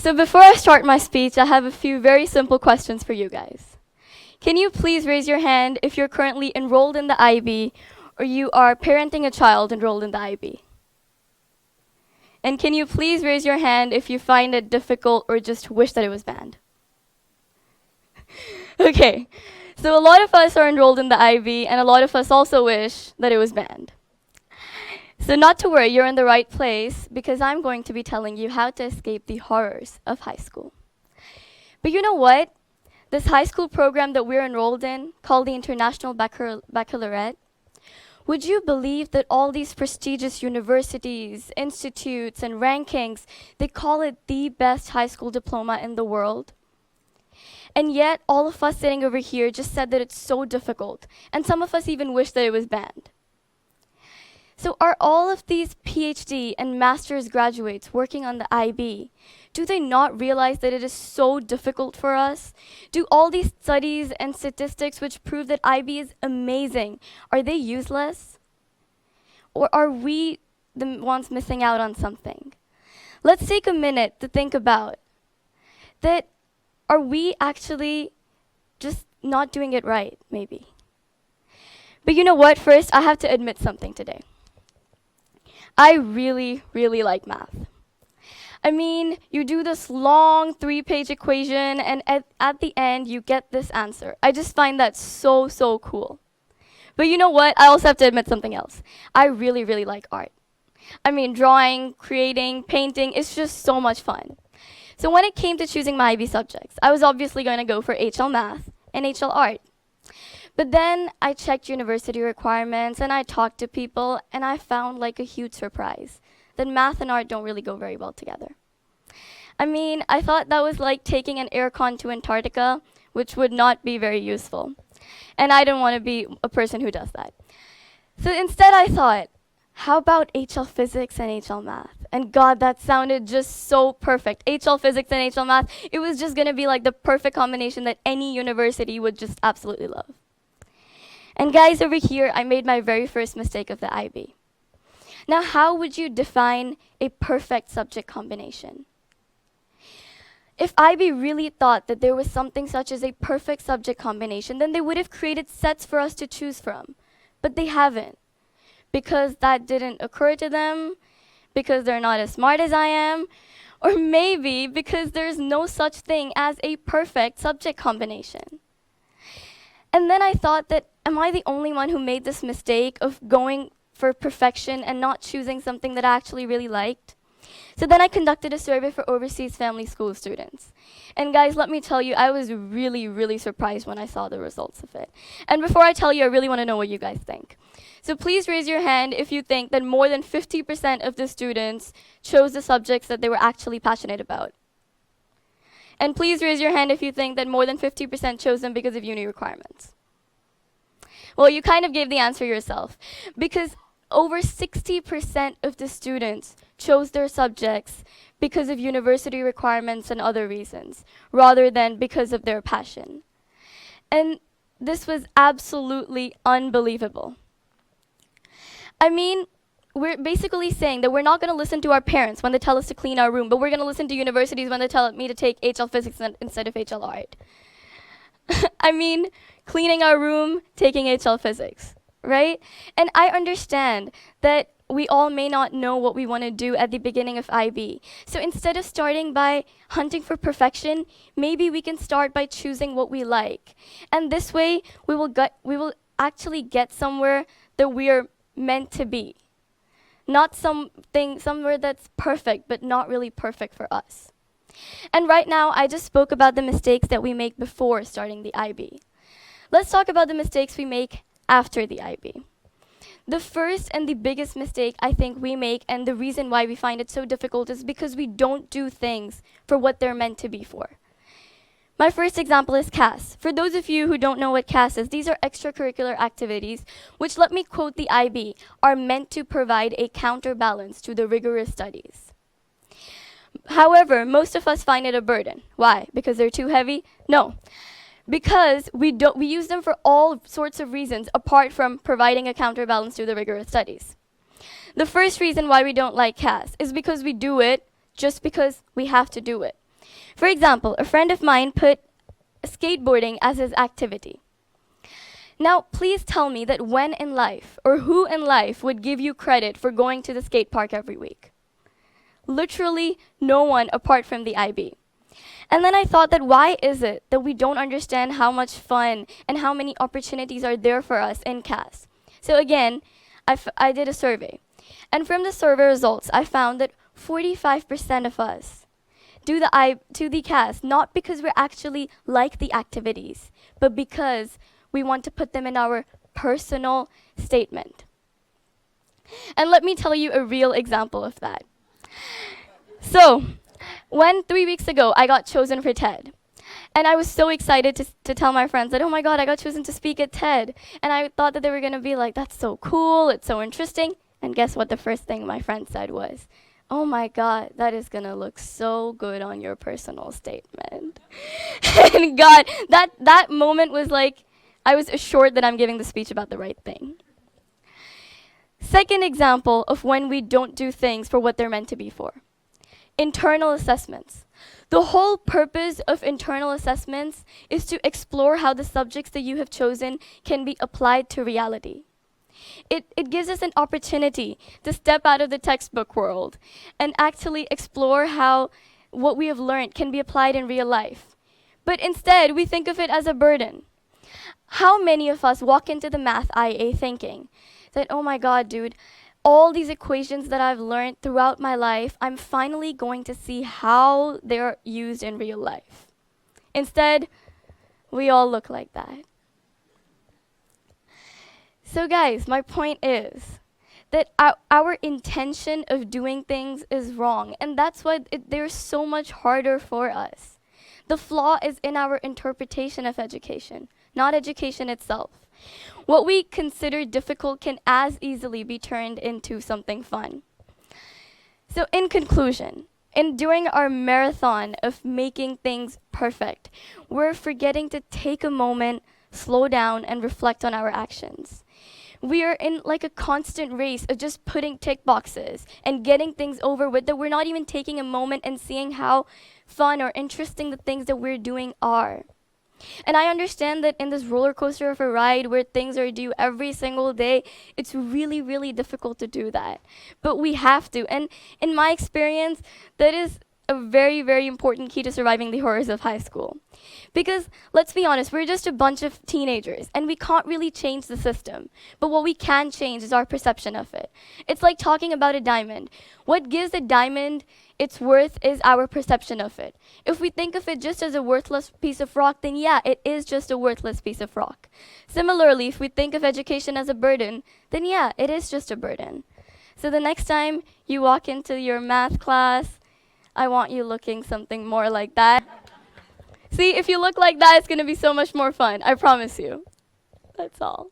So before I start my speech, I have a few very simple questions for you guys. Can you please raise your hand if you're currently enrolled in the IB or you are parenting a child enrolled in the IB? And can you please raise your hand if you find it difficult or just wish that it was banned? Okay, so a lot of us are enrolled in the IB and a lot of us also wish that it was banned. So not to worry, you're in the right place because I'm going to be telling you how to escape the horrors of high school. But you know what? This high school program that we're enrolled in, called the International Baccalaureate, would you believe that all these prestigious universities, institutes, and rankings, they call it the best high school diploma in the world? And yet, all of us sitting over here just said that it's so difficult, and some of us even wish that it was banned. So are all of these PhD and master's graduates working on the IB, do they not realize that it is so difficult for us? Do all these studies and statistics which prove that IB is amazing, are they useless? Or are we the ones missing out on something? Let's take a minute to think about that. Are we actually just not doing it right, maybe? But you know what? First, I have to admit something today. I really, really like math. I mean, you do this long 3-page equation, and at the end, you get this answer. I just find that so, so cool. But you know what? I also have to admit something else. I really, really like art. I mean, drawing, creating, painting, it's just so much fun. So when it came to choosing my IB subjects, I was obviously going to go for HL Math and HL Art. But then I checked university requirements and I talked to people and I found like a huge surprise that math and art don't really go very well together. I mean, I thought that was like taking an aircon to Antarctica, which would not be very useful. And I didn't want to be a person who does that. So instead I thought, how about HL Physics and HL Math? And God, that sounded just so perfect. HL Physics and HL Math, it was just going to be like the perfect combination that any university would just absolutely love. And guys, over here, I made my very first mistake of the IB. Now, how would you define a perfect subject combination? If IB really thought that there was something such as a perfect subject combination, then they would have created sets for us to choose from. But they haven't. Because that didn't occur to them, because they're not as smart as I am, or maybe because there's no such thing as a perfect subject combination. And then I thought that, am I the only one who made this mistake of going for perfection and not choosing something that I actually really liked? So then I conducted a survey for overseas family school students. And guys, let me tell you, I was really, really surprised when I saw the results of it. And before I tell you, I really want to know what you guys think. So please raise your hand if you think that more than 50% of the students chose the subjects that they were actually passionate about. And please raise your hand if you think that more than 50% chose them because of uni requirements. Well, you kind of gave the answer yourself, because over 60% of the students chose their subjects because of university requirements and other reasons, rather than because of their passion. And this was absolutely unbelievable. I mean, we're basically saying that we're not going to listen to our parents when they tell us to clean our room, but we're going to listen to universities when they tell me to take HL Physics instead of HL Art. I mean, cleaning our room, taking HL Physics, right? And I understand that we all may not know what we want to do at the beginning of IB. So instead of starting by hunting for perfection, maybe we can start by choosing what we like. And this way, we will actually get somewhere that we are meant to be. Not somewhere that's perfect, but not really perfect for us. And right now, I just spoke about the mistakes that we make before starting the IB. Let's talk about the mistakes we make after the IB. The first and the biggest mistake I think we make, and the reason why we find it so difficult, is because we don't do things for what they're meant to be for. My first example is CAS. For those of you who don't know what CAS is, these are extracurricular activities, which, let me quote the IB, are meant to provide a counterbalance to the rigorous studies. However, most of us find it a burden. Why? Because they're too heavy? No. Because we use them for all sorts of reasons apart from providing a counterbalance to the rigorous studies. The first reason why we don't like CAS is because we do it just because we have to do it. For example, a friend of mine put skateboarding as his activity. Now, please tell me that when in life, or who in life would give you credit for going to the skate park every week? Literally no one apart from the IB. And then I thought that why is it that we don't understand how much fun and how many opportunities are there for us in CAS? So again, I did a survey. And from the survey results, I found that 45% of us do the CAS not because we actually like the activities, but because we want to put them in our personal statement. And let me tell you a real example of that. So, when 3 weeks ago I got chosen for TED, and I was so excited to tell my friends that, oh my God, I got chosen to speak at TED. And I thought that they were going to be like, that's so cool, it's so interesting. And guess what the first thing my friend said was, oh my God, that is going to look so good on your personal statement. And God, that moment was like, I was assured that I'm giving the speech about the right thing. Second example of when we don't do things for what they're meant to be for. Internal assessments. The whole purpose of internal assessments is to explore how the subjects that you have chosen can be applied to reality. It gives us an opportunity to step out of the textbook world and actually explore how what we have learned can be applied in real life. But instead, we think of it as a burden. How many of us walk into the math IA thinking that, oh my God, dude, all these equations that I've learned throughout my life, I'm finally going to see how they're used in real life. Instead, we all look like that. So guys, my point is that our intention of doing things is wrong, and that's why they're so much harder for us. The flaw is in our interpretation of education, not education itself. What we consider difficult can as easily be turned into something fun. So in conclusion, during our marathon of making things perfect, we're forgetting to take a moment, slow down, and reflect on our actions. We are in like a constant race of just putting tick boxes and getting things over with that we're not even taking a moment and seeing how fun or interesting the things that we're doing are. And I understand that in this roller coaster of a ride where things are due every single day, it's really, really difficult to do that. But we have to. And in my experience, that is a very, very important key to surviving the horrors of high school. Because let's be honest, we're just a bunch of teenagers and we can't really change the system. But what we can change is our perception of it. It's like talking about a diamond. What gives a diamond its worth is our perception of it. If we think of it just as a worthless piece of rock, then yeah, it is just a worthless piece of rock. Similarly, if we think of education as a burden, then yeah, it is just a burden. So the next time you walk into your math class, I want you looking something more like that. See, if you look like that, it's going to be so much more fun. I promise you. That's all.